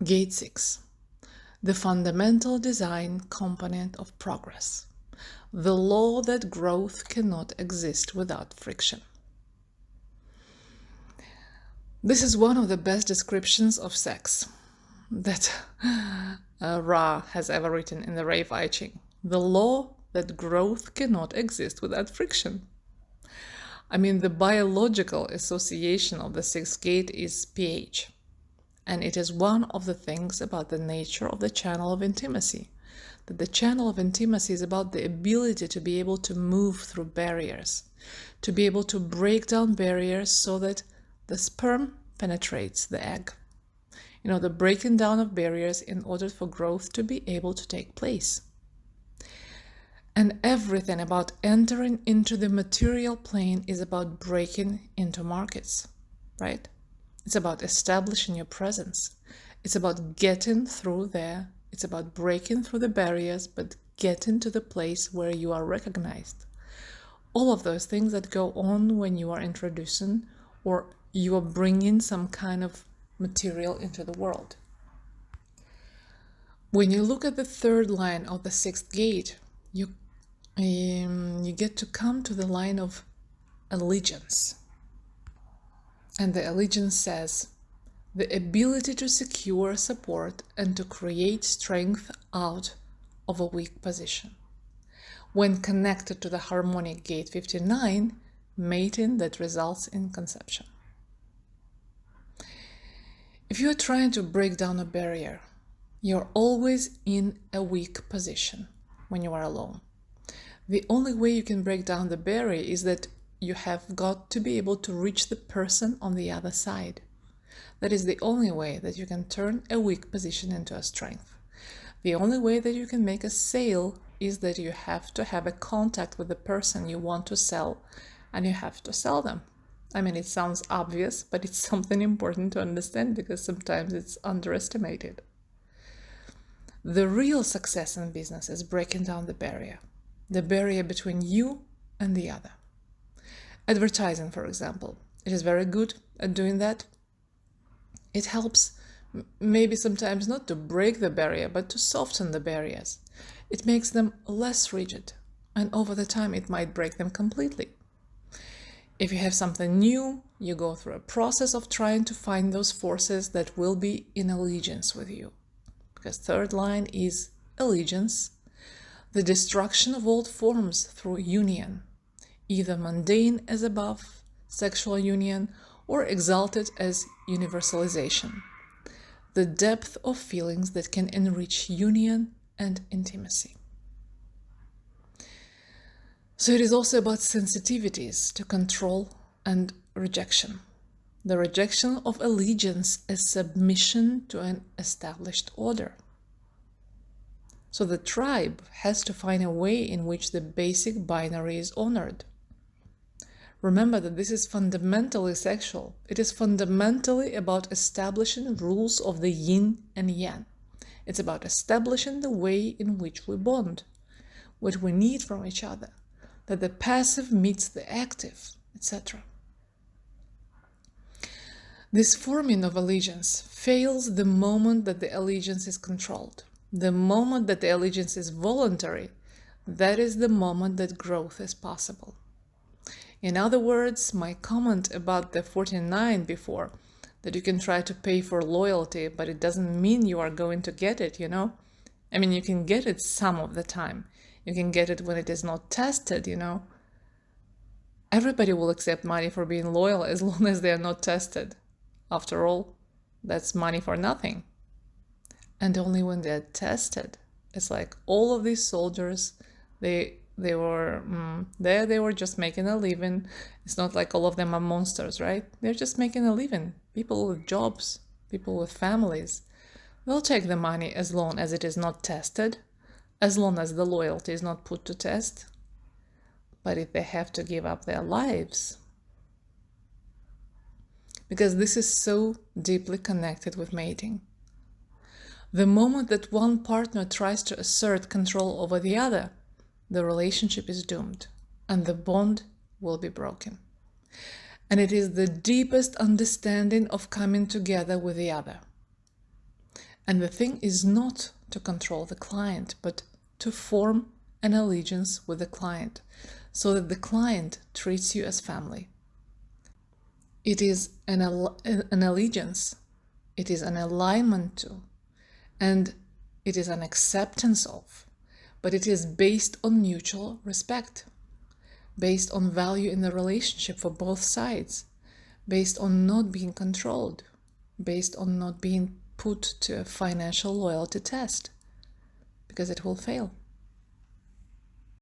Gate 6. The fundamental design component of progress. The law that growth cannot exist without friction. This is one of the best descriptions of sex that Ra has ever written in the Rave I Ching. The law that growth cannot exist without friction. I mean, the biological association of the sixth gate is pH, and it is one of the things about the nature of the channel of intimacy, that the channel of intimacy is about the ability to be able to move through barriers, to be able to break down barriers so that the sperm penetrates the egg. You know, the breaking down of barriers in order for growth to be able to take place. And everything about entering into the material plane is about breaking into markets, right? It's about establishing your presence. It's about getting through there. It's about breaking through the barriers, but getting to the place where you are recognized. All of those things that go on when you are introducing or you are bringing some kind of material into the world. When you look at the third line of the sixth gate, you get to come to the line of allegiance. And the allegiance says, the ability to secure support and to create strength out of a weak position. When connected to the harmonic gate 59, mating that results in conception. If you are trying to break down a barrier, you're always in a weak position when you are alone. The only way you can break down the barrier is that you have got to be able to reach the person on the other side. That is the only way that you can turn a weak position into a strength. The only way that you can make a sale is that you have to have a contact with the person you want to sell, and you have to sell them. I mean, it sounds obvious, but it's something important to understand because sometimes it's underestimated. The real success in business is breaking down the barrier between you and the other. Advertising, for example, it is very good at doing that. It helps maybe sometimes not to break the barrier, but to soften the barriers. It makes them less rigid, and over the time it might break them completely. If you have something new, you go through a process of trying to find those forces that will be in allegiance with you. Because third line is allegiance, the destruction of old forms through union, either mundane as above, sexual union, or exalted as universalization. The depth of feelings that can enrich union and intimacy. So it is also about sensitivities to control and rejection. The rejection of allegiance as submission to an established order. So the tribe has to find a way in which the basic binary is honored. Remember that this is fundamentally sexual. It is fundamentally about establishing rules of the yin and yang. It's about establishing the way in which we bond, what we need from each other, that the passive meets the active, etc. This forming of allegiance fails the moment that the allegiance is controlled. The moment that the allegiance is voluntary, that is the moment that growth is possible. In other words, my comment about the 49 before, that you can try to pay for loyalty, but it doesn't mean you are going to get it, you know? I mean, you can get it some of the time. You can get it when it is not tested, you know? Everybody will accept money for being loyal as long as they are not tested. After all, that's money for nothing. And only when they're tested. It's like all of these soldiers, they were there, they were just making a living. It's not like all of them are monsters, right? They're just making a living. People with jobs, people with families. They'll take the money as long as it is not tested, as long as the loyalty is not put to test. But if they have to give up their lives, because this is so deeply connected with mating. The moment that one partner tries to assert control over the other, the relationship is doomed and the bond will be broken. And it is the deepest understanding of coming together with the other. And the thing is not to control the client, but to form an allegiance with the client so that the client treats you as family. It is an allegiance, it is an alignment to, and it is an acceptance of, but it is based on mutual respect, based on value in the relationship for both sides, based on not being controlled, based on not being put to a financial loyalty test, because it will fail.